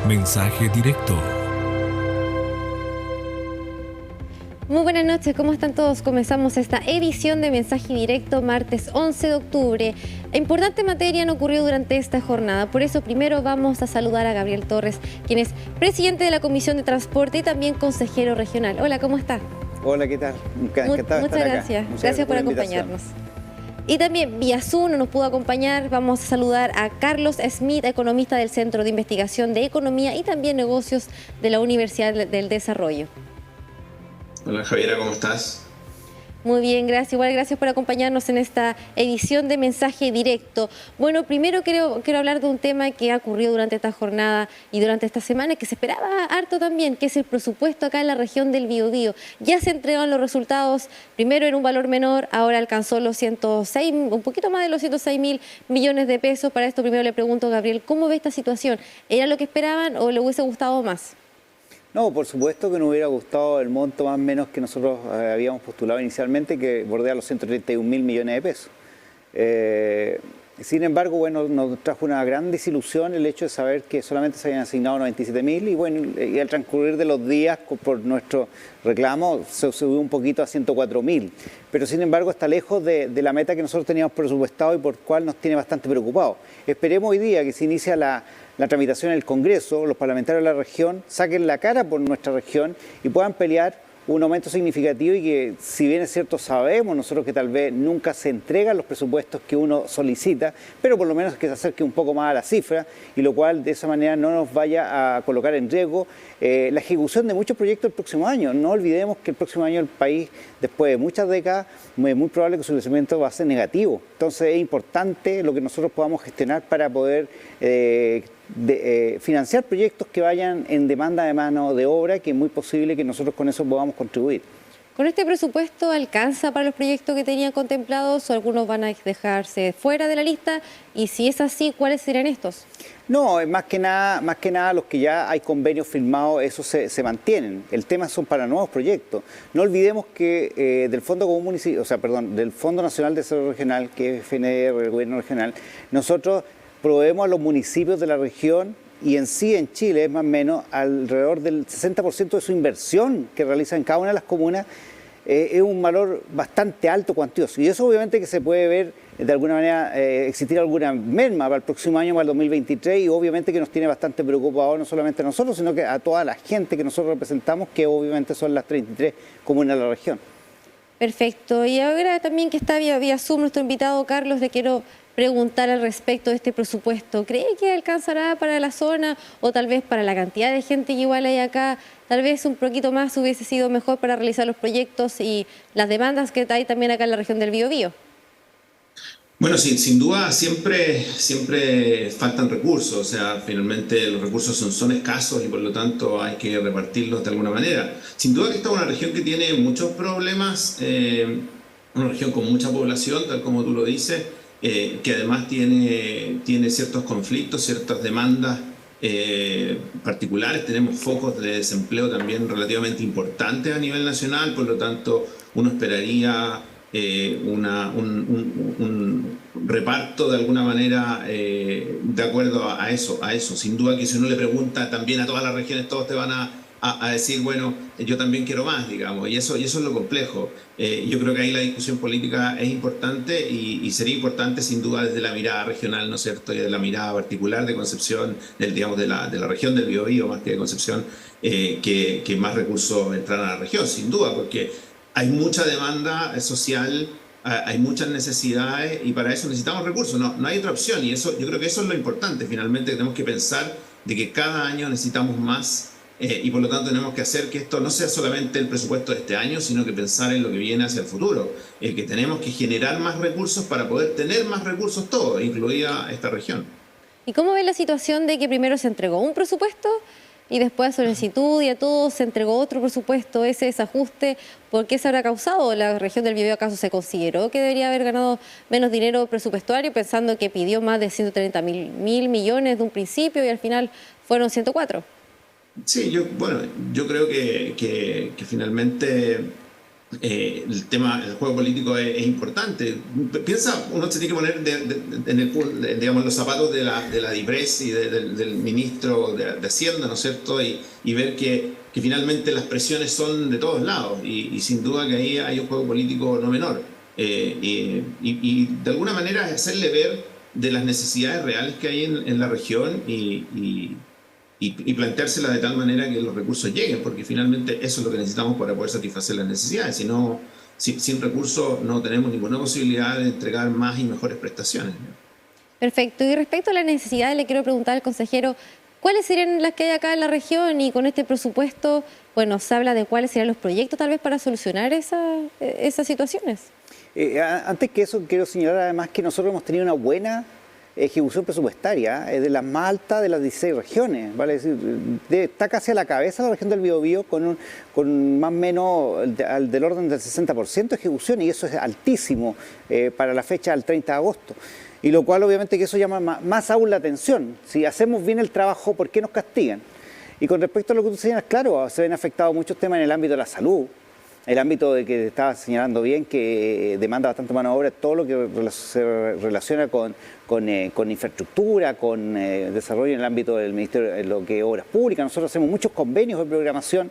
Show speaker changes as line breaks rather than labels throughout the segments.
Mensaje directo.
Muy buenas noches, ¿cómo están todos? Comenzamos esta edición de Mensaje Directo, martes 11 de octubre. Importante materia no ocurrió durante esta jornada, por eso primero vamos a saludar a Gabriel Torres, quien es presidente de la Comisión de Transporte y también consejero regional. Hola, ¿cómo está?
Hola, ¿qué tal?
Muchas gracias. Gracias por acompañarnos. Y también vía Zoom no nos pudo acompañar. Vamos a saludar a Carlos Smith, economista del Centro de Investigación de Economía y también Negocios de la Universidad del Desarrollo.
Hola Javiera, ¿cómo estás?
Muy bien, gracias. Igual gracias por acompañarnos en esta edición de Mensaje Directo. Bueno, primero quiero hablar de un tema que ha ocurrido durante esta jornada y durante esta semana, que se esperaba harto también, que es el presupuesto acá en la región del Biobío. Ya se entregaron los resultados, primero en un valor menor, ahora alcanzó los 106, un poquito más de los 106.000 millones de pesos. Para esto primero le pregunto a Gabriel, ¿cómo ve esta situación? ¿Era lo que esperaban o le hubiese gustado más?
No, por supuesto que nos hubiera gustado el monto más o menos que nosotros habíamos postulado inicialmente, que bordea los 131.000 millones de pesos. Sin embargo, bueno, nos trajo una gran desilusión el hecho de saber que solamente se habían asignado 97.000 y bueno, y al transcurrir de los días por nuestro reclamo se subió un poquito a 104.000. Pero sin embargo está lejos de la meta que nosotros teníamos presupuestado y por cual nos tiene bastante preocupados. Esperemos hoy día que se inicia la tramitación en el Congreso, los parlamentarios de la región saquen la cara por nuestra región y puedan pelear un aumento significativo y que, si bien es cierto, sabemos nosotros que tal vez nunca se entregan los presupuestos que uno solicita, pero por lo menos que se acerque un poco más a la cifra y lo cual de esa manera no nos vaya a colocar en riesgo la ejecución de muchos proyectos el próximo año. No olvidemos que el próximo año el país, después de muchas décadas, es muy probable que su crecimiento va a ser negativo. Entonces es importante lo que nosotros podamos gestionar para poder financiar proyectos que vayan en demanda de mano de obra, que es muy posible que nosotros con eso podamos contribuir.
¿Con este presupuesto alcanza para los proyectos que tenían contemplados o algunos van a dejarse fuera de la lista? Y si es así, ¿cuáles serían estos?
No, más que nada los que ya hay convenios firmados, esos se mantienen. El tema son para nuevos proyectos. No olvidemos que del Fondo Común Municipal, o sea, perdón, del Fondo Nacional de Desarrollo Regional, que es FNDR, el gobierno regional, nosotros proveemos a los municipios de la región y en sí en Chile es más o menos alrededor del 60% de su inversión que realizan en cada una de las comunas. Es un valor bastante alto, cuantioso, y eso obviamente que se puede ver de alguna manera existir alguna merma para el próximo año, para el 2023, y obviamente que nos tiene bastante preocupados no solamente a nosotros, sino que a toda la gente que nosotros representamos, que obviamente son las 33 comunas de la región.
Perfecto, y ahora también que está vía Zoom nuestro invitado Carlos, le quiero preguntar al respecto de este presupuesto. ¿Cree que alcanzará para la zona o tal vez para la cantidad de gente que igual hay acá? Tal vez un poquito más hubiese sido mejor para realizar los proyectos y las demandas que hay también acá en la región del Biobío.
Bueno, sin duda siempre faltan recursos, o sea, finalmente los recursos son escasos y por lo tanto hay que repartirlos de alguna manera. Sin duda que esta es una región que tiene muchos problemas, una región con mucha población, tal como tú lo dices, que además tiene ciertos conflictos, ciertas demandas particulares. Tenemos focos de desempleo también relativamente importantes a nivel nacional, por lo tanto uno esperaría un reparto de alguna manera de acuerdo a eso. Sin duda que si uno le pregunta también a todas las regiones, todos te van a decir, bueno, yo también quiero más, digamos, y eso es lo complejo. Yo creo que ahí la discusión política es importante y sería importante sin duda desde la mirada regional, ¿no es cierto?, y de la mirada particular de Concepción, digamos, de la región del Biobío más que de Concepción, que más recursos entraran a la región, sin duda, porque hay mucha demanda social, hay muchas necesidades y para eso necesitamos recursos, no hay otra opción, y eso, yo creo que eso es lo importante. Finalmente tenemos que pensar de que cada año necesitamos más y por lo tanto tenemos que hacer que esto no sea solamente el presupuesto de este año, sino que pensar en lo que viene hacia el futuro, que tenemos que generar más recursos para poder tener más recursos todos, incluida esta región.
¿Y cómo ve la situación de que primero se entregó un presupuesto y después a solicitud y a todos se entregó otro presupuesto, ese desajuste? ¿Por qué se habrá causado? ¿La región del Biobío acaso se consideró que debería haber ganado menos dinero presupuestario pensando que pidió más de 130.000 millones de un principio y al final fueron 104?
Sí, yo creo que finalmente el tema, el juego político es importante. Piensa, uno se tiene que poner en digamos, los zapatos de la DIPRES y del ministro de Hacienda, ¿no es cierto? Y ver que finalmente las presiones son de todos lados y sin duda que ahí hay un juego político no menor. Y de alguna manera es hacerle ver de las necesidades reales que hay en la región y planteárselas de tal manera que los recursos lleguen, porque finalmente eso es lo que necesitamos para poder satisfacer las necesidades. Si no, sin recursos no tenemos ninguna posibilidad de entregar más y mejores prestaciones, ¿no?
Perfecto. Y respecto a las necesidades, le quiero preguntar al consejero, ¿cuáles serían las que hay acá en la región? Y con este presupuesto, bueno, se habla de cuáles serían los proyectos tal vez para solucionar esas situaciones.
Antes que eso, quiero señalar además que nosotros hemos tenido una buena ejecución presupuestaria, es de las más altas de las 16 regiones, ¿vale? Es decir, está casi a la cabeza la región del Biobío con más o menos del orden del 60% de ejecución, y eso es altísimo para la fecha del 30 de agosto. Y lo cual obviamente que eso llama más aún la atención. Si hacemos bien el trabajo, ¿por qué nos castigan? Y con respecto a lo que tú señalas, claro, se ven afectados muchos temas en el ámbito de la salud, el ámbito de que estaba señalando bien, que demanda bastante mano de obra, todo lo que se relaciona con infraestructura, con desarrollo en el ámbito del Ministerio de lo que es Obras Públicas. Nosotros hacemos muchos convenios de programación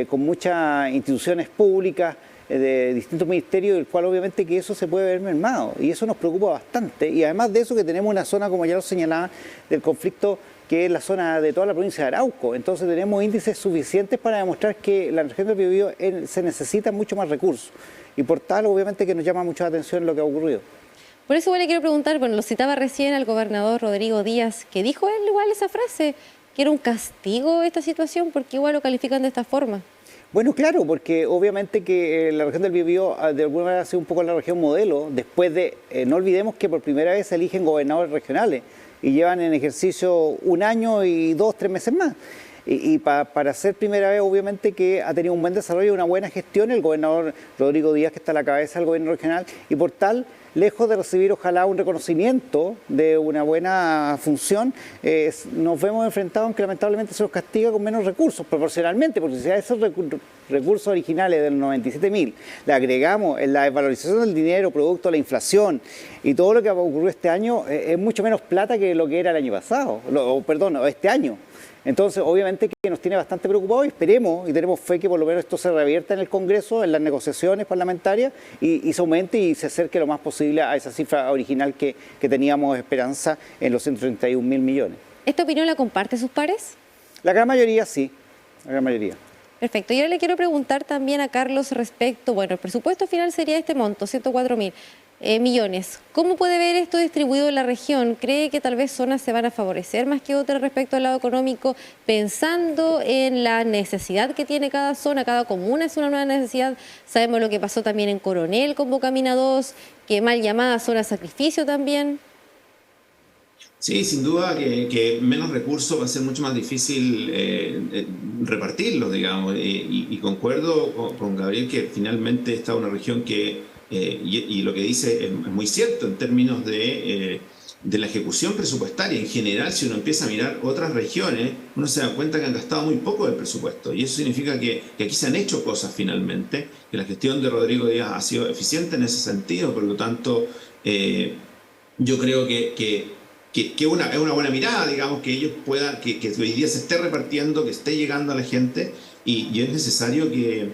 con muchas instituciones públicas de distintos ministerios, el cual obviamente que eso se puede ver mermado, y eso nos preocupa bastante. Y además de eso, que tenemos una zona, como ya lo señalaba, del conflicto, que es la zona de toda la provincia de Arauco. Entonces tenemos índices suficientes para demostrar que la región del Biobío se necesita mucho más recursos, y por tal obviamente que nos llama mucho la atención lo que ha ocurrido.
Por eso igual le quiero preguntar, bueno, lo citaba recién al gobernador Rodrigo Díaz, que dijo él igual esa frase, que era un castigo esta situación, porque igual lo califican de esta forma.
Bueno, claro, porque obviamente que la región del Biobío de alguna manera ha sido un poco la región modelo, después de, no olvidemos que por primera vez se eligen gobernadores regionales y llevan en ejercicio 1 año y 2, 3 meses más. Y para ser primera vez, obviamente que ha tenido un buen desarrollo, una buena gestión el gobernador Rodrigo Díaz, que está a la cabeza del gobierno regional, y por tal, lejos de recibir ojalá un reconocimiento de una buena función, nos vemos enfrentados en que lamentablemente se nos castiga con menos recursos proporcionalmente, porque si a esos recursos originales de los 97.000 le agregamos en la desvalorización del dinero producto de la inflación y todo lo que ha ocurrido este año, es mucho menos plata que lo que era el año pasado, este año. Entonces, obviamente que nos tiene bastante preocupados, y esperemos y tenemos fe que por lo menos esto se revierta en el Congreso, en las negociaciones parlamentarias, y se aumente y se acerque lo más posible a esa cifra original que teníamos esperanza en los 131.000 millones.
¿Esta opinión la comparte sus pares?
La gran mayoría sí, la gran mayoría.
Perfecto. Y ahora le quiero preguntar también a Carlos respecto, bueno, el presupuesto final sería este monto, 104.000 millones. ¿Cómo puede ver esto distribuido en la región? ¿Cree que tal vez zonas se van a favorecer más que otras respecto al lado económico, pensando en la necesidad que tiene cada zona, cada comuna es una nueva necesidad? Sabemos lo que pasó también en Coronel con Bocamina 2, que mal llamada zona sacrificio también.
Sí, sin duda que menos recursos va a ser mucho más difícil repartirlos, digamos, y concuerdo con Gabriel que finalmente está una región que, y lo que dice es muy cierto en términos de la ejecución presupuestaria. En general, si uno empieza a mirar otras regiones, uno se da cuenta que han gastado muy poco del presupuesto, y eso significa que aquí se han hecho cosas finalmente, que la gestión de Rodrigo Díaz ha sido eficiente en ese sentido. Por lo tanto, yo creo que es una buena mirada, digamos, que ellos puedan, que hoy día se esté repartiendo, que esté llegando a la gente, y es necesario que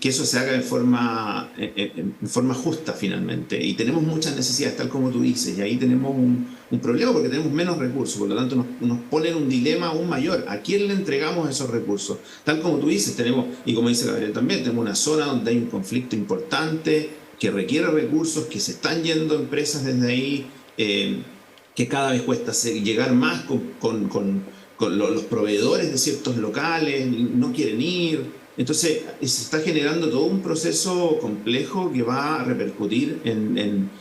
eso se haga en forma justa finalmente. Y tenemos muchas necesidades, tal como tú dices, y ahí tenemos un problema porque tenemos menos recursos, por lo tanto nos ponen un dilema aún mayor. ¿A quién le entregamos esos recursos? Tal como tú dices, tenemos, y como dice Gabriel también, tenemos una zona donde hay un conflicto importante, que requiere recursos, que se están yendo empresas desde ahí, que cada vez cuesta llegar más con los proveedores de ciertos locales, no quieren ir. Entonces se está generando todo un proceso complejo que va a repercutir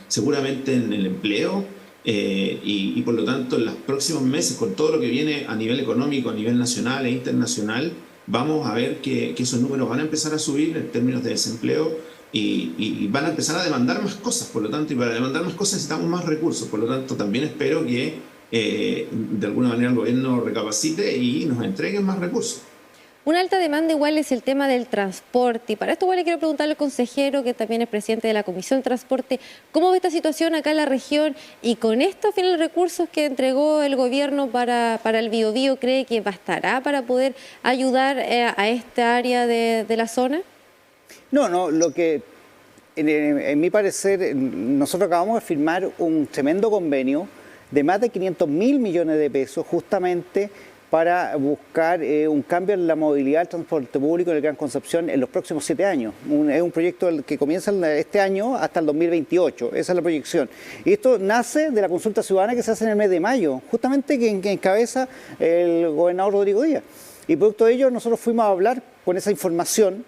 seguramente en el empleo, y por lo tanto en los próximos meses, con todo lo que viene a nivel económico, a nivel nacional e internacional, vamos a ver que esos números van a empezar a subir en términos de desempleo, y van a empezar a demandar más cosas. Por lo tanto, y para demandar más cosas necesitamos más recursos. Por lo tanto, también espero que de alguna manera el gobierno recapacite y nos entreguen más recursos.
Una alta demanda igual es el tema del transporte, y para esto igual le quiero preguntarle al consejero, que también es presidente de la Comisión de Transporte, ¿cómo ve esta situación acá en la región? Y con estos finales recursos que entregó el gobierno para el Biobío, ¿cree que bastará para poder ayudar a esta área de la zona?
No, lo que en mi parecer, nosotros acabamos de firmar un tremendo convenio de más de 500.000 millones de pesos justamente para buscar un cambio en la movilidad del transporte público en el Gran Concepción en los próximos 7 años. Es un proyecto que comienza este año hasta el 2028, esa es la proyección. Y esto nace de la consulta ciudadana que se hace en el mes de mayo, justamente que encabeza el gobernador Rodrigo Díaz. Y producto de ello nosotros fuimos a hablar con esa información,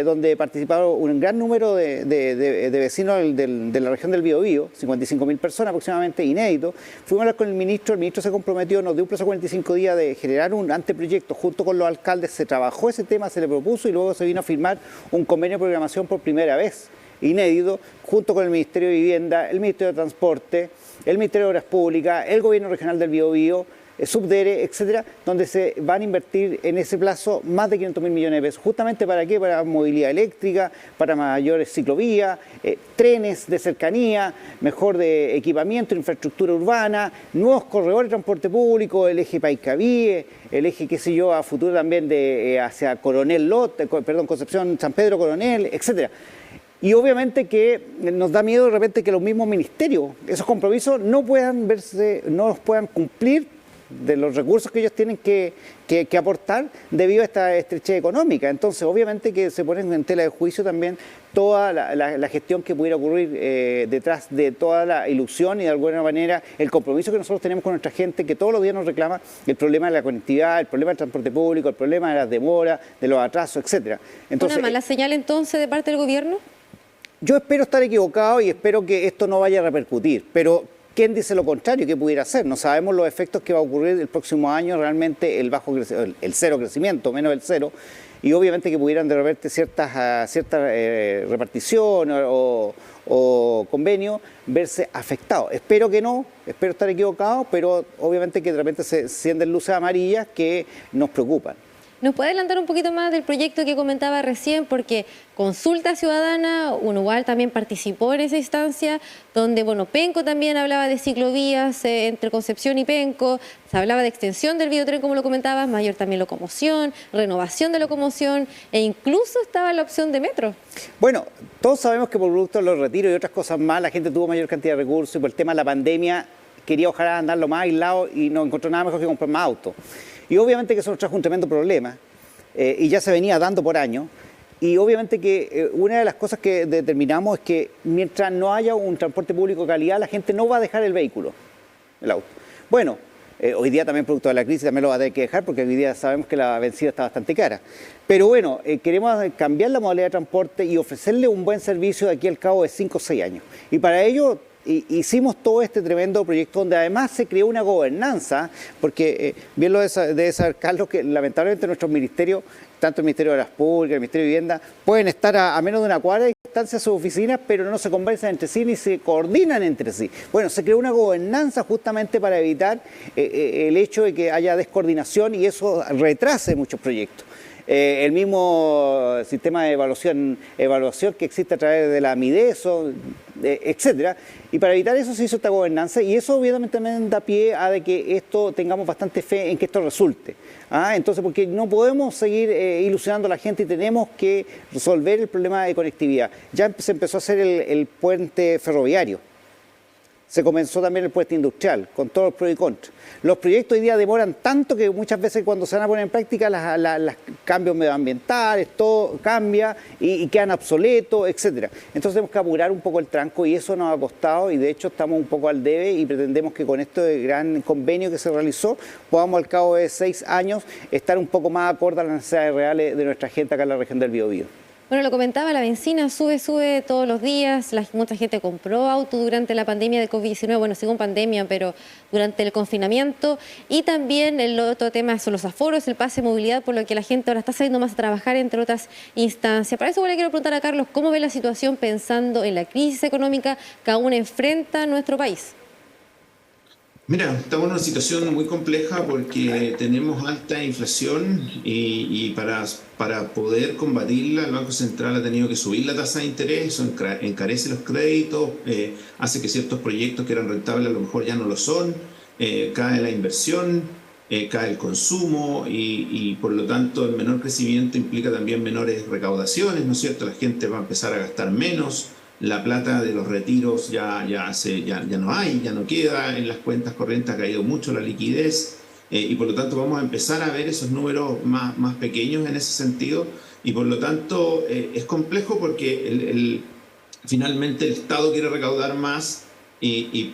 donde participaron un gran número de vecinos de la región del Biobío, 55.000 personas aproximadamente, inédito. Fuimos a hablar con el ministro se comprometió, nos dio un plazo de 45 días de generar un anteproyecto junto con los alcaldes, se trabajó ese tema, se le propuso y luego se vino a firmar un convenio de programación por primera vez, inédito, junto con el Ministerio de Vivienda, el Ministerio de Transporte, el Ministerio de Obras Públicas, el Gobierno Regional del Biobío, Subdere, etcétera, donde se van a invertir en ese plazo más de 500.000 millones de pesos. ¿Justamente para qué? Para movilidad eléctrica, para mayores ciclovías, trenes de cercanía, mejor de equipamiento, infraestructura urbana, nuevos corredores de transporte público, el eje Paicavie, el eje, qué sé yo, a futuro también hacia Concepción, San Pedro, Coronel, etcétera. Y obviamente que nos da miedo de repente que los mismos ministerios, esos compromisos no los puedan cumplir de los recursos que ellos tienen que aportar debido a esta estrechez económica. Entonces, obviamente que se ponen en tela de juicio también toda la gestión que pudiera ocurrir detrás de toda la ilusión y de alguna manera el compromiso que nosotros tenemos con nuestra gente, que todos los días nos reclama el problema de la conectividad, el problema del transporte público, el problema de las demoras, de los atrasos, etcétera. Entonces,
¿una mala señal entonces de parte del gobierno?
Yo espero estar equivocado y espero que esto no vaya a repercutir, pero ¿quién dice lo contrario? ¿Qué pudiera hacer? No sabemos los efectos que va a ocurrir el próximo año, realmente el cero crecimiento, menos el cero, y obviamente que pudieran de repente ciertas repartición o convenio verse afectados. Espero que no, espero estar equivocado, pero obviamente que de repente se encienden luces amarillas que nos preocupan.
¿Nos puede adelantar un poquito más del proyecto que comentaba recién? Porque Consulta Ciudadana, igual también participó en esa instancia, donde, bueno, Penco también hablaba de ciclovías entre Concepción y Penco, se hablaba de extensión del biotren, como lo comentabas, mayor también locomoción, renovación de locomoción, e incluso estaba la opción de metro.
Bueno, todos sabemos que por producto de los retiros y otras cosas más, la gente tuvo mayor cantidad de recursos y por el tema de la pandemia quería ojalá andar lo más aislado y no encontró nada mejor que comprar más autos. Y obviamente que eso nos trajo un tremendo problema y ya se venía dando por años. Y obviamente que una de las cosas que determinamos es que mientras no haya un transporte público de calidad, la gente no va a dejar el vehículo, el auto. Bueno, hoy día también producto de la crisis también lo va a tener que dejar porque hoy día sabemos que la benzina está bastante cara. Pero bueno, queremos cambiar la modalidad de transporte y ofrecerle un buen servicio de aquí al cabo de 5 o 6 años. Y para ello hicimos todo este tremendo proyecto donde además se creó una gobernanza, porque bien lo debe saber Carlos, que lamentablemente nuestros ministerios, tanto el Ministerio de Obras Públicas, el Ministerio de Vivienda, pueden estar a menos de una cuadra de distancia de sus oficinas, pero no se conversan entre sí ni se coordinan entre sí. Bueno, se creó una gobernanza justamente para evitar el hecho de que haya descoordinación y eso retrase muchos proyectos. El mismo sistema de evaluación que existe a través de la Mideso, etcétera. Y para evitar eso se hizo esta gobernanza y eso obviamente también da pie a de que esto tengamos bastante fe en que esto resulte. Entonces, porque no podemos seguir ilusionando a la gente y tenemos que resolver el problema de conectividad. Ya se empezó a hacer el puente ferroviario. Se comenzó también el puente industrial, con todos los pros y contras. Los proyectos hoy día demoran tanto que muchas veces cuando se van a poner en práctica los cambios medioambientales, todo cambia y quedan obsoletos, etc. Entonces tenemos que apurar un poco el tranco y eso nos ha costado y de hecho estamos un poco al debe y pretendemos que con este gran convenio que se realizó podamos al cabo de 6 años estar un poco más acorde a las necesidades reales de nuestra gente acá en la región del Biobío.
Bueno, lo comentaba, la benzina sube todos los días, mucha gente compró auto durante la pandemia de COVID-19, bueno, sigo en pandemia, pero durante el confinamiento, y también el otro tema son los aforos, el pase de movilidad, por lo que la gente ahora está saliendo más a trabajar, entre otras instancias. Para eso le quiero preguntar a Carlos, ¿cómo ve la situación pensando en la crisis económica que aún enfrenta nuestro país?
Mira, estamos en una situación muy compleja porque tenemos alta inflación y para poder combatirla el Banco Central ha tenido que subir la tasa de interés, eso encarece los créditos, hace que ciertos proyectos que eran rentables a lo mejor ya no lo son, cae la inversión, cae el consumo y por lo tanto el menor crecimiento implica también menores recaudaciones, ¿no es cierto? La gente va a empezar a gastar menos. La plata de los retiros ya no hay, ya no queda en las cuentas corrientes, ha caído mucho la liquidez y por lo tanto vamos a empezar a ver esos números más pequeños en ese sentido y por lo tanto es complejo porque finalmente el Estado quiere recaudar más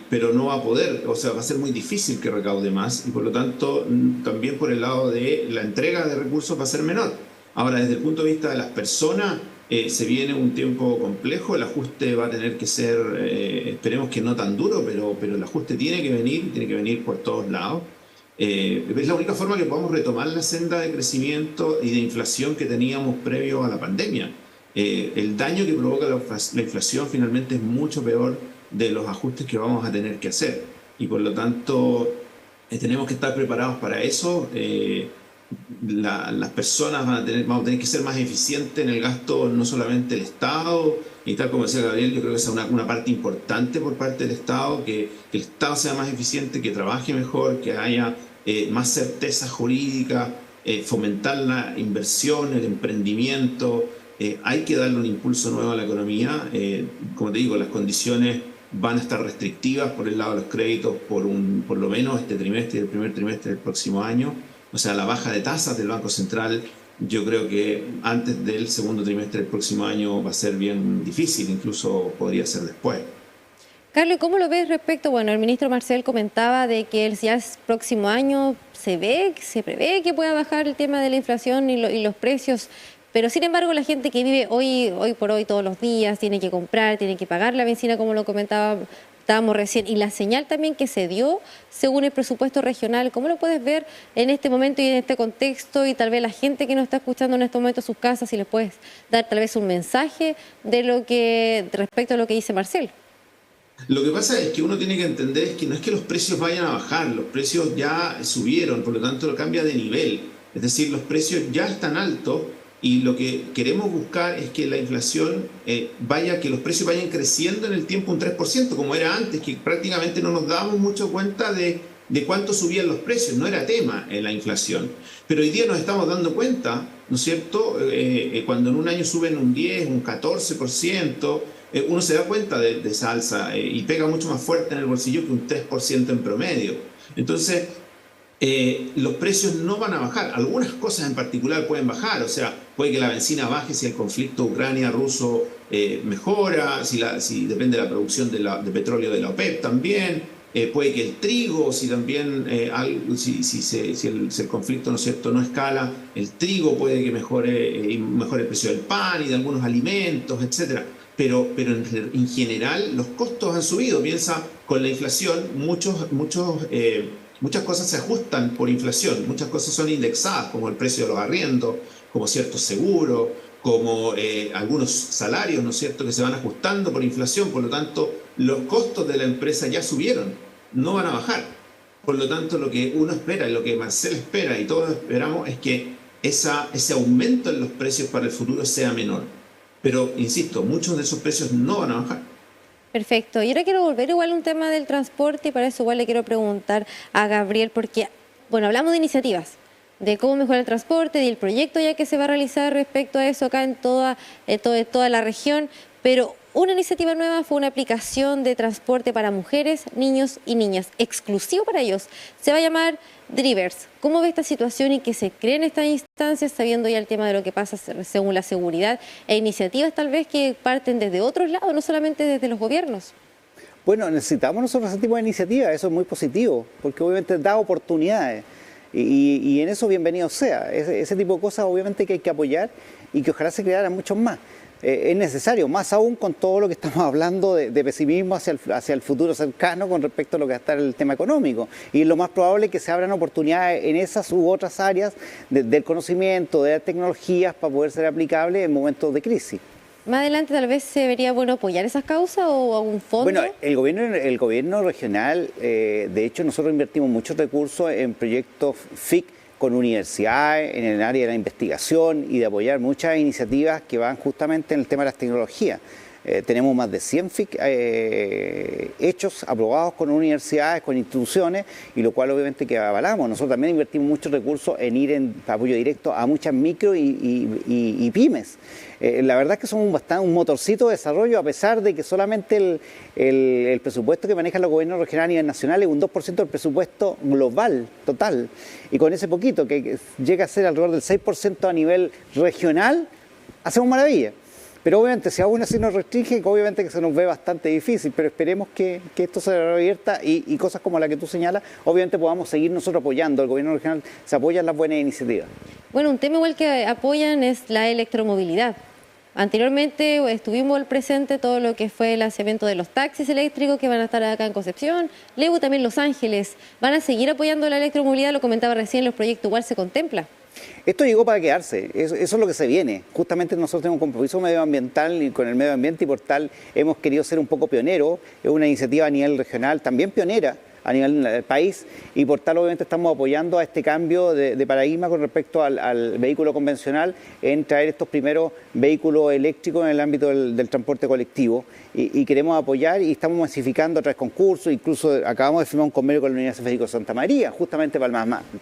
pero no va a poder, o sea, va a ser muy difícil que recaude más y por lo tanto también por el lado de la entrega de recursos va a ser menor. Ahora, desde el punto de vista de las personas, se viene un tiempo complejo, el ajuste va a tener que ser, esperemos que no tan duro, pero el ajuste tiene que venir por todos lados. Es la única forma que podamos retomar la senda de crecimiento y de inflación que teníamos previo a la pandemia. El daño que provoca la inflación finalmente es mucho peor de los ajustes que vamos a tener que hacer y por lo tanto tenemos que estar preparados para eso. Las personas vamos a tener que ser más eficientes en el gasto, no solamente el Estado, y tal como decía Gabriel, yo creo que esa es una parte importante por parte del Estado, que el Estado sea más eficiente, que trabaje mejor, que haya más certeza jurídica, fomentar la inversión, el emprendimiento, hay que darle un impulso nuevo a la economía. Como te digo, las condiciones van a estar restrictivas por el lado de los créditos por lo menos este trimestre y el primer trimestre del próximo año. O sea, la baja de tasas del Banco Central, yo creo que antes del segundo trimestre del próximo año va a ser bien difícil, incluso podría ser después.
Carlos, ¿cómo lo ves respecto? Bueno, el ministro Marcel comentaba de que ya el próximo año se prevé que pueda bajar el tema de la inflación y los precios, pero sin embargo la gente que vive hoy por hoy todos los días tiene que comprar, tiene que pagar la benzina, como lo estábamos recién, y la señal también que se dio según el presupuesto regional. ¿Cómo lo puedes ver en este momento y en este contexto? Y tal vez la gente que nos está escuchando en este momento en sus casas, si les puedes dar tal vez un mensaje respecto a lo que dice Marcel.
Lo que pasa es que uno tiene que entender es que no es que los precios vayan a bajar, los precios ya subieron, por lo tanto lo cambia de nivel. Es decir, los precios ya están altos y lo que queremos buscar es que la inflación que los precios vayan creciendo en el tiempo un 3%, como era antes, que prácticamente no nos dábamos mucho cuenta de cuánto subían los precios, no era tema en la inflación. Pero hoy día nos estamos dando cuenta, ¿no es cierto? Cuando en un año suben un 10, un 14%, uno se da cuenta de esa alza y pega mucho más fuerte en el bolsillo que un 3% en promedio. Entonces, los precios no van a bajar. Algunas cosas en particular pueden bajar, o sea, puede que la benzina baje si el conflicto Ucrania-ruso mejora, si depende de la producción de petróleo de la OPEP también, puede que el trigo, si también si el conflicto, ¿no es cierto?, no escala, el trigo puede que mejore el precio del pan y de algunos alimentos, etcétera. Pero en general los costos han subido. Piensa, con la inflación muchas cosas se ajustan por inflación, muchas cosas son indexadas, como el precio de los arriendos, como ciertos seguros, como algunos salarios, ¿no es cierto?, que se van ajustando por inflación. Por lo tanto, los costos de la empresa ya subieron, no van a bajar. Por lo tanto, lo que uno espera y lo que Marcel espera y todos esperamos es que ese aumento en los precios para el futuro sea menor. Pero, insisto, muchos de esos precios no van a bajar.
Perfecto. Y ahora quiero volver igual a un tema del transporte y para eso igual le quiero preguntar a Gabriel, porque, bueno, hablamos de iniciativas, de cómo mejorar el transporte, del proyecto ya que se va a realizar respecto a eso acá en toda la región, pero una iniciativa nueva fue una aplicación de transporte para mujeres, niños y niñas, exclusivo para ellos. Se va a llamar Drivers. ¿Cómo ve esta situación y que se creen estas instancias, sabiendo ya el tema de lo que pasa según la seguridad e iniciativas tal vez que parten desde otros lados, no solamente desde los gobiernos?
Bueno, necesitamos nosotros ese tipo de iniciativas, eso es muy positivo, porque obviamente da oportunidades y en eso bienvenido sea. Ese tipo de cosas obviamente que hay que apoyar y que ojalá se crearan muchos más. Es necesario, más aún con todo lo que estamos hablando de pesimismo hacia el futuro cercano con respecto a lo que va a estar el tema económico. Y lo más probable es que se abran oportunidades en esas u otras áreas del conocimiento, de las tecnologías para poder ser aplicables en momentos de crisis.
más adelante tal vez se vería bueno apoyar esas causas o algún fondo.
Bueno, el gobierno regional, de hecho nosotros invertimos muchos recursos en proyectos FIC con universidades, en el área de la investigación y de apoyar muchas iniciativas que van justamente en el tema de las tecnologías. Tenemos más de 100 FIC hechos, aprobados con universidades, con instituciones, y lo cual obviamente que avalamos. Nosotros también invertimos muchos recursos en ir en apoyo directo a muchas micro y pymes. La verdad es que somos un motorcito de desarrollo, a pesar de que solamente el presupuesto que manejan los gobiernos regionales a nivel nacional es un 2% del presupuesto global, total. Y con ese poquito, que llega a ser alrededor del 6% a nivel regional, hacemos maravilla. Pero obviamente si aún así nos restringe, obviamente que se nos ve bastante difícil, pero esperemos que esto se revierta y cosas como la que tú señalas, obviamente podamos seguir nosotros apoyando. El gobierno regional se apoya en las buenas iniciativas.
Bueno, un tema igual que apoyan es la electromovilidad. Anteriormente estuvimos al presente todo lo que fue el lanzamiento de los taxis eléctricos que van a estar acá en Concepción, luego también Los Ángeles. ¿Van a seguir apoyando la electromovilidad? Lo comentaba recién, los proyectos igual se contempla.
Esto llegó para quedarse, eso es lo que se viene. Justamente nosotros tenemos un compromiso medioambiental y con el medio ambiente, y por tal hemos querido ser un poco pioneros. Es una iniciativa a nivel regional, también pionera a nivel del país, y por tal obviamente estamos apoyando a este cambio de paradigma con respecto al vehículo convencional, en traer estos primeros vehículos eléctricos en el ámbito del transporte colectivo, y queremos apoyar y estamos masificando a través de concursos. Incluso acabamos de firmar un convenio con la Universidad Federico Santa María, justamente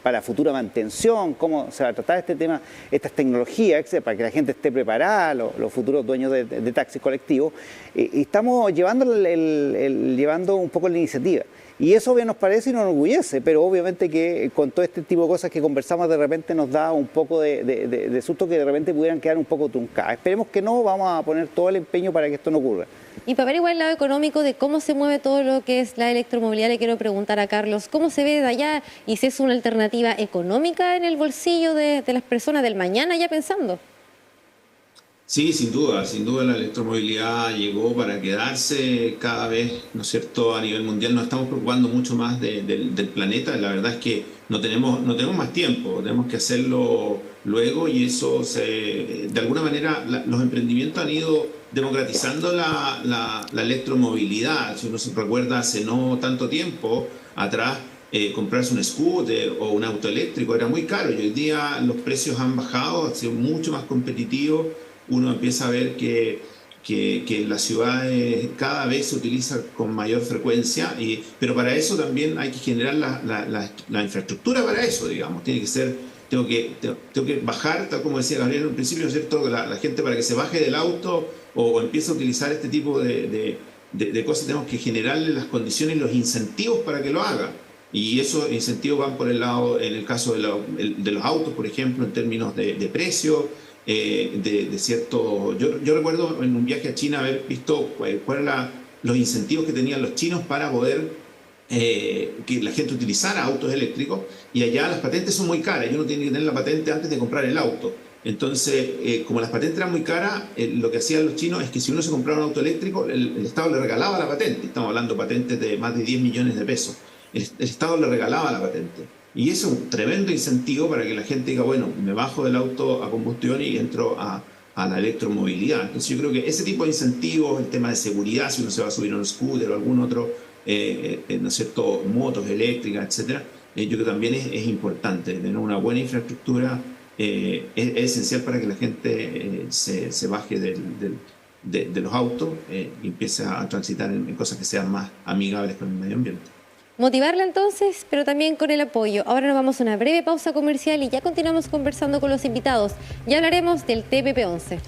para futura mantención, cómo se va a tratar este tema, estas tecnologías, para que la gente esté preparada, los futuros dueños de taxis colectivos, y estamos llevando un poco la iniciativa. Y eso bien nos parece y nos enorgullece, pero obviamente que con todo este tipo de cosas que conversamos de repente nos da un poco de susto que de repente pudieran quedar un poco truncadas. Esperemos que no, vamos a poner todo el empeño para que esto no ocurra.
Y para ver igual el lado económico de cómo se mueve todo lo que es la electromovilidad, le quiero preguntar a Carlos, ¿cómo se ve de allá y si es una alternativa económica en el bolsillo de las personas del mañana ya pensando?
Sí, sin duda la electromovilidad llegó para quedarse cada vez, ¿no es cierto?, a nivel mundial. Nos estamos preocupando mucho más del planeta. La verdad es que no tenemos más tiempo, tenemos que hacerlo luego, y eso de alguna manera los emprendimientos han ido democratizando la electromovilidad. Si uno se recuerda, hace no tanto tiempo atrás, comprarse un scooter o un auto eléctrico era muy caro, y hoy día los precios han bajado, ha sido mucho más competitivo. Uno empieza a ver que en las ciudades cada vez se utiliza con mayor frecuencia, pero para eso también hay que generar la infraestructura para eso, digamos. Tengo que bajar, tal como decía Gabriel en un principio, ¿cierto?, la gente para que se baje del auto o empiece a utilizar este tipo de cosas. Tenemos que generarle las condiciones y los incentivos para que lo haga. Y esos incentivos van por el lado, en el caso de los autos, por ejemplo, en términos de precio. Yo recuerdo en un viaje a China haber visto cuáles eran los incentivos que tenían los chinos para poder que la gente utilizara autos eléctricos, y allá las patentes son muy caras y uno tiene que tener la patente antes de comprar el auto. Entonces, como las patentes eran muy caras, lo que hacían los chinos es que si uno se compraba un auto eléctrico, el Estado le regalaba la patente. Estamos hablando de patentes de más de 10 millones de pesos. El Estado le regalaba la patente. Y eso es un tremendo incentivo para que la gente diga, bueno, me bajo del auto a combustión y entro a la electromovilidad. Entonces yo creo que ese tipo de incentivos, el tema de seguridad, si uno se va a subir a un scooter o algún otro, ¿no es cierto?, motos eléctricas, etcétera, yo creo que también es importante. Tener una buena infraestructura es esencial para que la gente se baje de los autos y empiece a transitar en cosas que sean más amigables con el medio ambiente.
Motivarla entonces, pero también con el apoyo. Ahora nos vamos a una breve pausa comercial y ya continuamos conversando con los invitados. Ya hablaremos del TPP-11.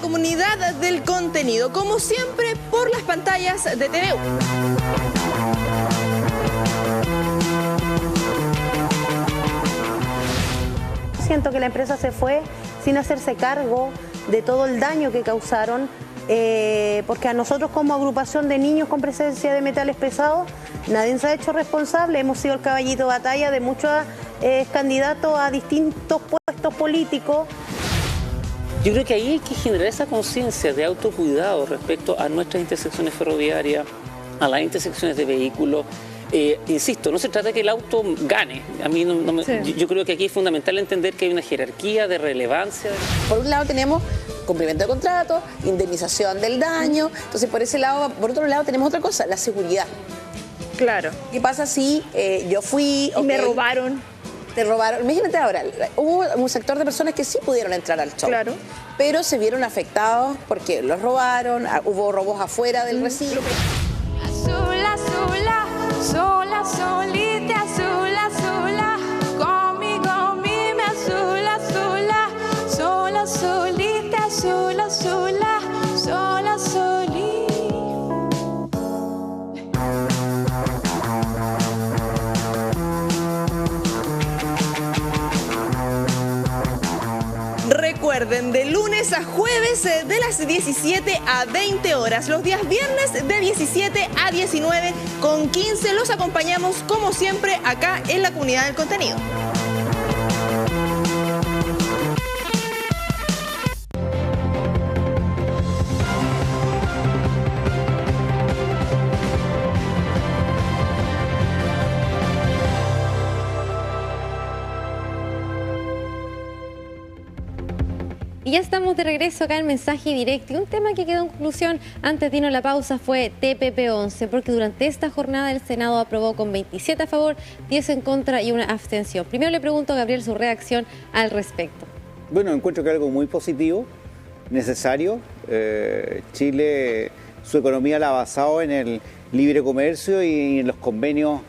Comunidad del contenido, como siempre, por las pantallas de TVU.
Siento que la empresa se fue sin hacerse cargo de todo el daño que causaron porque a nosotros como agrupación de niños con presencia de metales pesados, nadie se ha hecho responsable, hemos sido el caballito de batalla de muchos candidatos a distintos puestos políticos.
Yo creo que ahí hay que generar esa conciencia de autocuidado respecto a nuestras intersecciones ferroviarias, a las intersecciones de vehículos. Insisto, no se trata de que el auto gane. A mí yo creo que aquí es fundamental entender que hay una jerarquía de relevancia.
Por un lado tenemos cumplimiento de contrato, indemnización del daño, entonces por ese lado, por otro lado tenemos otra cosa, la seguridad.
Claro.
¿Qué pasa si yo fui...
Y me robaron.
Te robaron. Imagínate ahora, hubo un sector de personas que sí pudieron entrar al show.
Claro.
Pero se vieron afectados porque los robaron, hubo robos afuera del recinto.
Sola, sola, sola, solita, sola, sola, conmigo, me sola, sola, sola, solita, sola, sola, sola, solita.
Recuerden, de lunes a jueves de las 17 a 20 horas, los días viernes de 17 a 19:15, los acompañamos como siempre acá en la Comunidad del Contenido.
Y ya estamos de regreso acá en Mensaje Directo. Y un tema que quedó en conclusión antes de irnos a la pausa fue TPP-11, porque durante esta jornada el Senado aprobó con 27 a favor, 10 en contra y una abstención. Primero le pregunto a Gabriel su reacción al respecto.
Bueno, encuentro que es algo muy positivo, necesario. Chile, su economía la ha basado en el libre comercio y en los convenios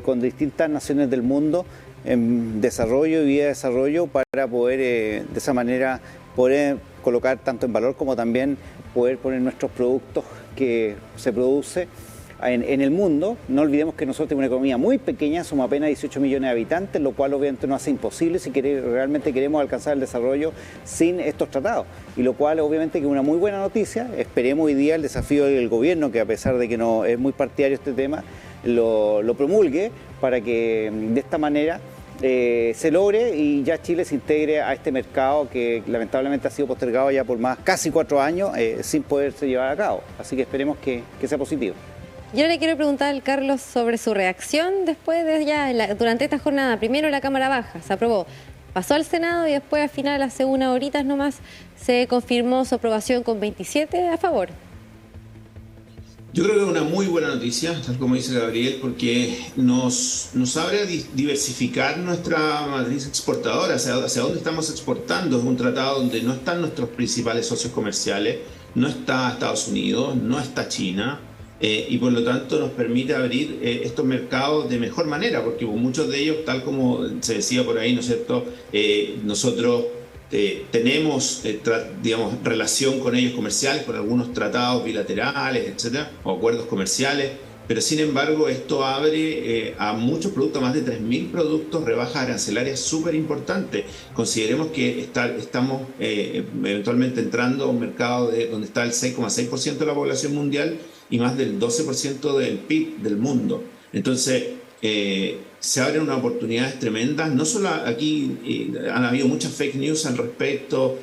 con distintas naciones del mundo en desarrollo y vía de desarrollo para poder de esa manera poder colocar tanto en valor como también poder poner nuestros productos que se produce en el mundo. No olvidemos que nosotros tenemos una economía muy pequeña, somos apenas 18 millones de habitantes, lo cual obviamente nos hace imposible si realmente queremos alcanzar el desarrollo sin estos tratados. Y lo cual obviamente que es una muy buena noticia. Esperemos hoy día el desafío del gobierno, que a pesar de que no es muy partidario este tema, lo promulgue para que de esta manera se logre y ya Chile se integre a este mercado que lamentablemente ha sido postergado ya por casi 4 años sin poderse llevar a cabo. Así que esperemos que sea positivo.
Yo le quiero preguntar al Carlos sobre su reacción después de durante esta jornada. Primero la Cámara Baja se aprobó, pasó al Senado y después al final, hace unas horitas nomás, se confirmó su aprobación con 27 a favor.
Yo creo que es una muy buena noticia, tal como dice Gabriel, porque nos abre a diversificar nuestra matriz exportadora, hacia dónde estamos exportando. Es un tratado donde no están nuestros principales socios comerciales, no está Estados Unidos, no está China, y por lo tanto nos permite abrir estos mercados de mejor manera, porque muchos de ellos, tal como se decía por ahí, ¿no es cierto?, nosotros tenemos, digamos, relación con ellos comerciales, con algunos tratados bilaterales, etcétera, o acuerdos comerciales, pero sin embargo esto abre a muchos productos, más de 3.000 productos, rebajas arancelarias súper importantes. Consideremos que estamos eventualmente entrando a un mercado donde está el 6,6% de la población mundial y más del 12% del PIB del mundo. Entonces, se abren unas oportunidades tremendas. No solo aquí han habido muchas fake news al respecto,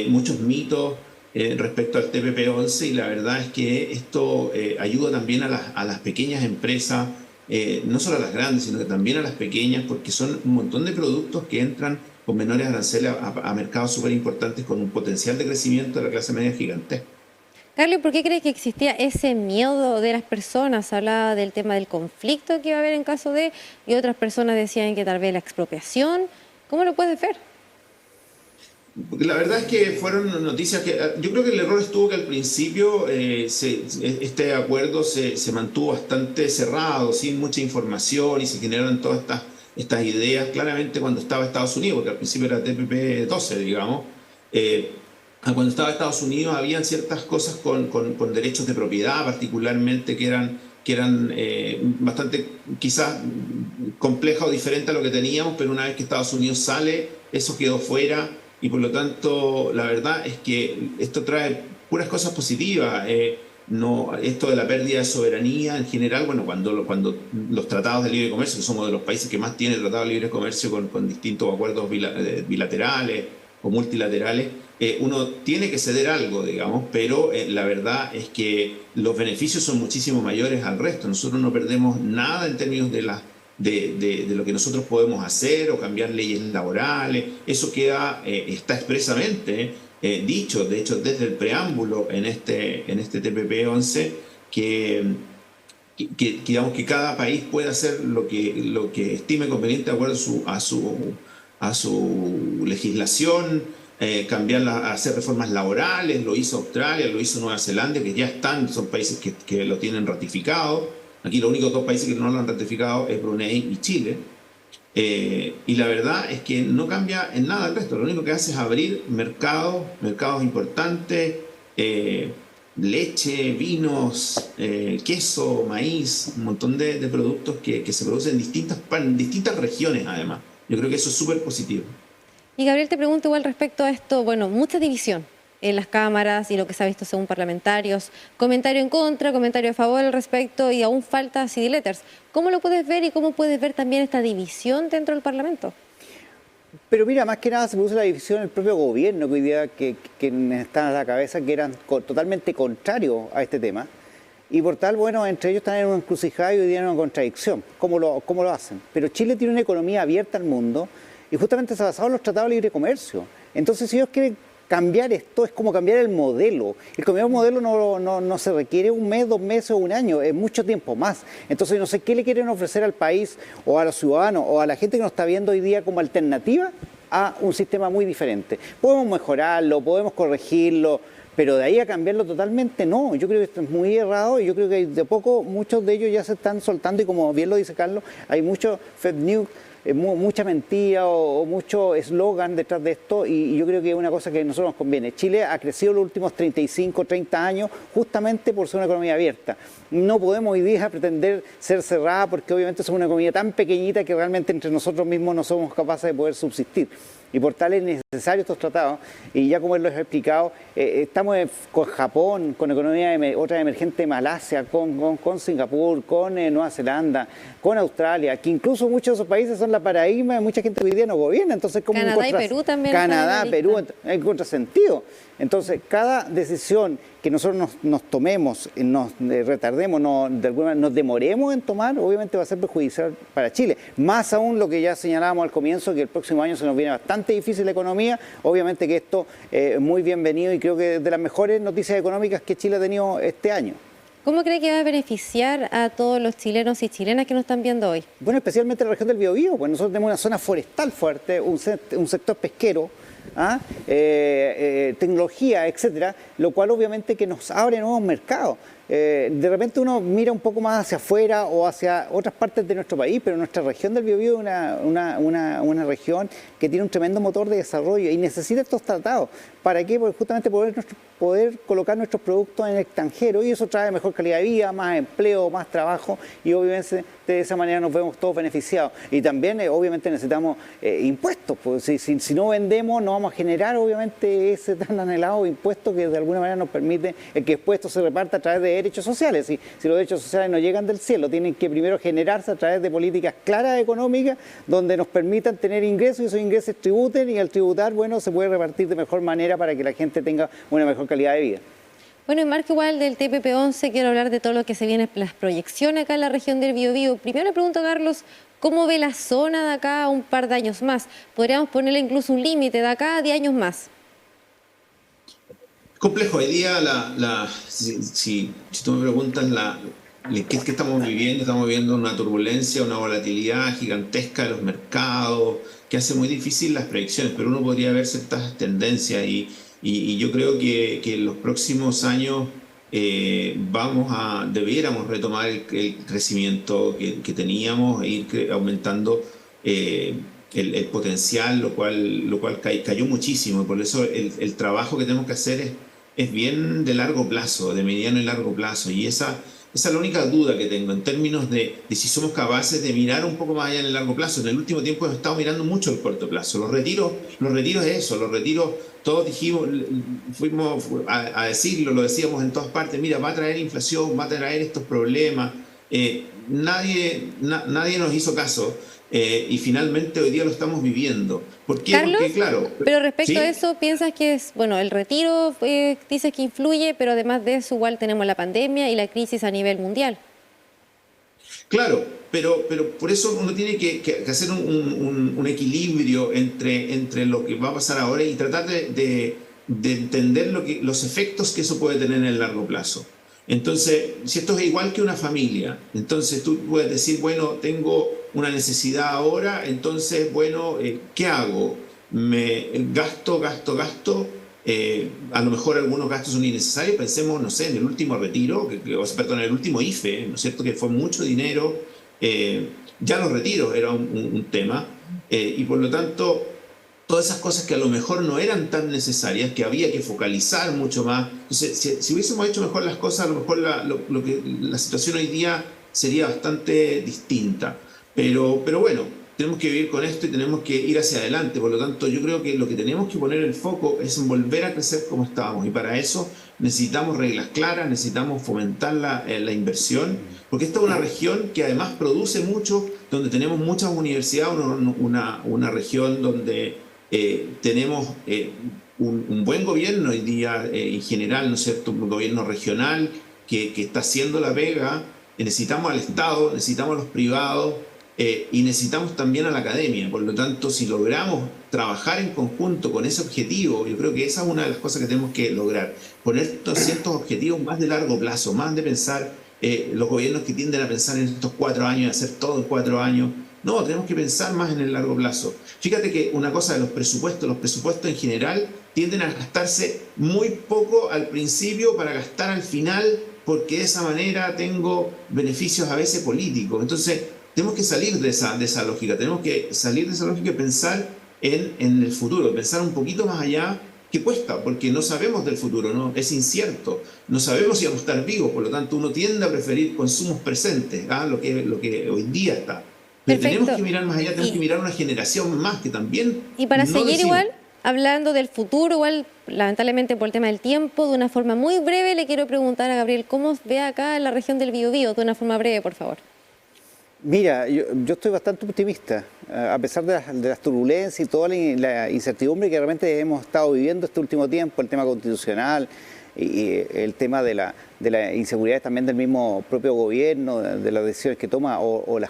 muchos mitos respecto al TPP-11, y la verdad es que esto ayuda también a las pequeñas empresas, no solo a las grandes, sino que también a las pequeñas, porque son un montón de productos que entran con menores aranceles a mercados súper importantes con un potencial de crecimiento de la clase media gigantesco.
Carlos, ¿por qué crees que existía ese miedo de las personas? Hablaba del tema del conflicto que iba a haber en caso de, y otras personas decían que tal vez la expropiación. ¿Cómo lo puedes ver?
La verdad es que fueron noticias que... Yo creo que el error estuvo que al principio este acuerdo se mantuvo bastante cerrado, sin mucha información, y se generaron todas estas ideas claramente cuando estaba Estados Unidos, porque al principio era TPP-12, digamos. Cuando estaba Estados Unidos habían ciertas cosas con derechos de propiedad, particularmente, que eran bastante quizás complejas o diferentes a lo que teníamos, pero una vez que Estados Unidos sale, eso quedó fuera, y por lo tanto la verdad es que esto trae puras cosas positivas. No, esto de la pérdida de soberanía en general, bueno, cuando los tratados de libre comercio, que somos de los países que más tienen tratados de libre comercio con distintos acuerdos bilaterales o multilaterales, uno tiene que ceder algo, digamos, pero la verdad es que los beneficios son muchísimo mayores al resto. Nosotros no perdemos nada en términos de lo que nosotros podemos hacer o cambiar leyes laborales. Eso está expresamente dicho, de hecho, desde el preámbulo en este TPP-11, digamos que cada país puede hacer lo que estime conveniente de acuerdo a su legislación, hacer reformas laborales. Lo hizo Australia, lo hizo Nueva Zelanda, que ya son países que lo tienen ratificado. Aquí los únicos dos países que no lo han ratificado es Brunei y Chile. Y la verdad es que no cambia en nada el resto. Lo único que hace es abrir mercados importantes, leche, vinos, queso, maíz, un montón de productos que se producen en distintas regiones además. Yo creo que eso es súper positivo.
Y Gabriel, te pregunto igual respecto a esto, bueno, mucha división en las cámaras y lo que se ha visto según parlamentarios, comentario en contra, comentario a favor al respecto y aún falta CD Letters. ¿Cómo lo puedes ver y cómo puedes ver también esta división dentro del Parlamento?
Pero mira, más que nada se produce la división en el propio gobierno, que hoy día que están a la cabeza, que eran totalmente contrarios a este tema. Y por tal, bueno, entre ellos están en una encrucijada y hoy día en una contradicción. ¿Cómo lo hacen? Pero Chile tiene una economía abierta al mundo y justamente se ha basado en los tratados de libre comercio. Entonces, si ellos quieren cambiar esto, es como cambiar el modelo. El cambiar el modelo no se requiere un mes, 2 meses o un año, es mucho tiempo más. Entonces no sé qué le quieren ofrecer al país o a los ciudadanos o a la gente que nos está viendo hoy día como alternativa a un sistema muy diferente. Podemos mejorarlo, podemos corregirlo, pero de ahí a cambiarlo totalmente no. Yo creo que esto es muy errado y yo creo que de poco muchos de ellos ya se están soltando y como bien lo dice Carlos, hay mucho fake news, mucha mentira o mucho eslogan detrás de esto y yo creo que es una cosa que a nosotros nos conviene. Chile ha crecido los últimos 35, 30 años justamente por ser una economía abierta. No podemos hoy día pretender ser cerrada porque obviamente somos una economía tan pequeñita que realmente entre nosotros mismos no somos capaces de poder subsistir. Y por tal es necesario estos tratados, y ya como él lo ha explicado, estamos con Japón, con economía otra emergente, Malasia, con Singapur, con Nueva Zelanda, con Australia, que incluso muchos de esos países son la paradigma de mucha gente que hoy día no gobierna. Entonces, como
Canadá y Perú también.
Canadá, Perú, en contrasentido. Entonces, cada decisión que nosotros nos tomemos, nos retardemos, de alguna manera nos demoremos en tomar, obviamente va a ser perjudicial para Chile. Más aún lo que ya señalábamos al comienzo, que el próximo año se nos viene bastante difícil la economía. Obviamente que esto es muy bienvenido y creo que es de las mejores noticias económicas que Chile ha tenido este año.
¿Cómo cree que va a beneficiar a todos los chilenos y chilenas que nos están viendo hoy?
Bueno, especialmente la región del Biobío, pues nosotros tenemos una zona forestal fuerte, un sector pesquero, tecnología, etcétera, lo cual obviamente que nos abre nuevos mercados. De repente uno mira un poco más hacia afuera o hacia otras partes de nuestro país, pero nuestra región del Biobío es una región que tiene un tremendo motor de desarrollo y necesita estos tratados. ¿Para qué? Porque justamente poder colocar nuestros productos en el extranjero y eso trae mejor calidad de vida, más empleo, más trabajo y obviamente de esa manera nos vemos todos beneficiados. Y también obviamente necesitamos impuestos, pues si no vendemos no vamos a generar obviamente ese tan anhelado impuesto que de alguna manera nos permite que después esto se reparta a través de derechos sociales. Si los derechos sociales no llegan del cielo, tienen que primero generarse a través de políticas claras económicas donde nos permitan tener ingresos y esos ingresos tributen y al tributar, bueno, se puede repartir de mejor manera para que la gente tenga una mejor calidad de vida.
Bueno, en marco igual del TPP-11 quiero hablar de todo lo que se viene, las proyecciones acá en la región del Biobío. Primero le pregunto a Carlos, ¿cómo ve la zona de acá a un par de años más? ¿Podríamos ponerle incluso un límite de acá a 10 años más?
Complejo. Hoy día, si tú me preguntas ¿qué estamos viviendo una turbulencia, una volatilidad gigantesca de los mercados, que hace muy difícil las predicciones, pero uno podría ver ciertas tendencias y yo creo que en los próximos años debiéramos retomar el crecimiento que teníamos e ir aumentando el potencial, lo cual cayó muchísimo, y por eso el trabajo que tenemos que hacer es bien de largo plazo, de mediano y largo plazo, y esa Esa es la única duda que tengo en términos de si somos capaces de mirar un poco más allá en el largo plazo. En el último tiempo hemos estado mirando mucho el corto plazo. Los retiros es eso, los retiros, todos dijimos, fuimos a decirlo, lo decíamos en todas partes, mira, va a traer inflación, va a traer estos problemas. Nadie nos hizo caso. Y finalmente hoy día lo estamos viviendo. ¿Por qué?
Carlos,
porque, claro,
pero respecto
¿sí?
a eso, ¿piensas que es, bueno, el retiro dices que influye, pero además de eso igual tenemos la pandemia y la crisis a nivel mundial?
Claro, pero por eso uno tiene que hacer un equilibrio entre lo que va a pasar ahora y tratar de entender los efectos que eso puede tener en el largo plazo. Entonces, si esto es igual que una familia, entonces tú puedes decir, bueno, tengo una necesidad ahora, entonces, bueno, ¿qué hago? Me gasto. A lo mejor algunos gastos son innecesarios. Pensemos, no sé, en el último retiro, en el último IFE, ¿no es cierto? Que fue mucho dinero. Ya los retiros era un tema. Y por lo tanto, todas esas cosas que a lo mejor no eran tan necesarias, que había que focalizar mucho más. Entonces, si hubiésemos hecho mejor las cosas, a lo mejor la situación hoy día sería bastante distinta. Pero bueno, tenemos que vivir con esto y tenemos que ir hacia adelante. Por lo tanto, yo creo que lo que tenemos que poner el foco es en volver a crecer como estábamos. Y para eso necesitamos reglas claras, necesitamos fomentar la inversión, porque esta es una región que además produce mucho, donde tenemos muchas universidades, una región donde tenemos un buen gobierno hoy día en general, ¿no es cierto? Un gobierno regional que está haciendo la pega. Necesitamos al Estado, necesitamos a los privados y necesitamos también a la academia. Por lo tanto, si logramos trabajar en conjunto con ese objetivo, yo creo que esa es una de las cosas que tenemos que lograr. Poner ciertos objetivos más de largo plazo, más de pensar, los gobiernos que tienden a pensar en estos 4 años, hacer todo en 4 años. No, tenemos que pensar más en el largo plazo. Fíjate que una cosa de los presupuestos en general tienden a gastarse muy poco al principio para gastar al final, porque de esa manera tengo beneficios a veces políticos. Entonces, tenemos que salir de esa lógica, tenemos que salir de esa lógica y pensar en el futuro, pensar un poquito más allá, que cuesta, porque no sabemos del futuro, ¿no? Es incierto, no sabemos si vamos a estar vivos, por lo tanto uno tiende a preferir consumos presentes, lo que hoy día está. Pero tenemos que mirar más allá, tenemos que mirar una generación más que también...
Y para
no
seguir
decimos.
igual, hablando del futuro, igual, lamentablemente por el tema del tiempo, de una forma muy breve, le quiero preguntar a Gabriel, ¿cómo ve acá en la región del Biobío? De una forma breve, por favor.
Mira, yo estoy bastante optimista, a pesar de las turbulencias y toda la incertidumbre que realmente hemos estado viviendo este último tiempo, el tema constitucional y el tema de la inseguridad también del mismo propio gobierno, de las decisiones que toma o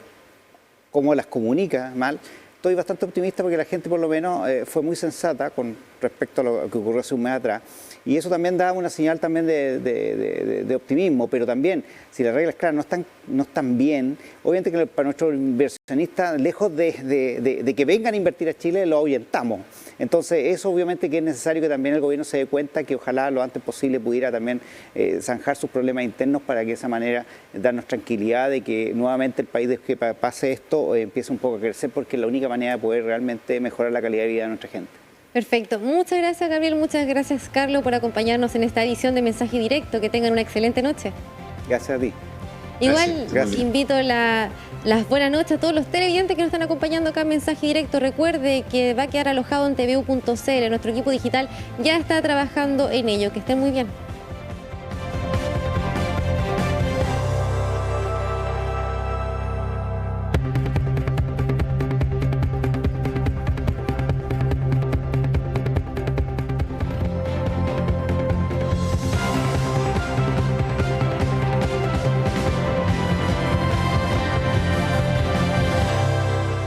cómo las comunica mal. Estoy bastante optimista porque la gente por lo menos fue muy sensata con respecto a lo que ocurrió hace un mes atrás. Y eso también da una señal también de optimismo, pero también, si las reglas claras no están bien, obviamente que para nuestros inversionistas, lejos de que vengan a invertir a Chile, lo ahuyentamos. Entonces, eso obviamente que es necesario que también el gobierno se dé cuenta que ojalá lo antes posible pudiera también zanjar sus problemas internos para que de esa manera darnos tranquilidad de que nuevamente el país, desde que pase esto, empiece un poco a crecer, porque es la única manera de poder realmente mejorar la calidad de vida de nuestra gente.
Perfecto. Muchas gracias, Gabriel. Muchas gracias, Carlos, por acompañarnos en esta edición de Mensaje Directo. Que tengan una excelente noche.
Gracias a ti.
Igual,
Gracias.
invito las buenas noches a todos los televidentes que nos están acompañando acá en Mensaje Directo. Recuerde que va a quedar alojado en tvu.cl. Nuestro equipo digital ya está trabajando en ello. Que estén muy bien.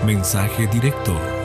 Mensaje Directo.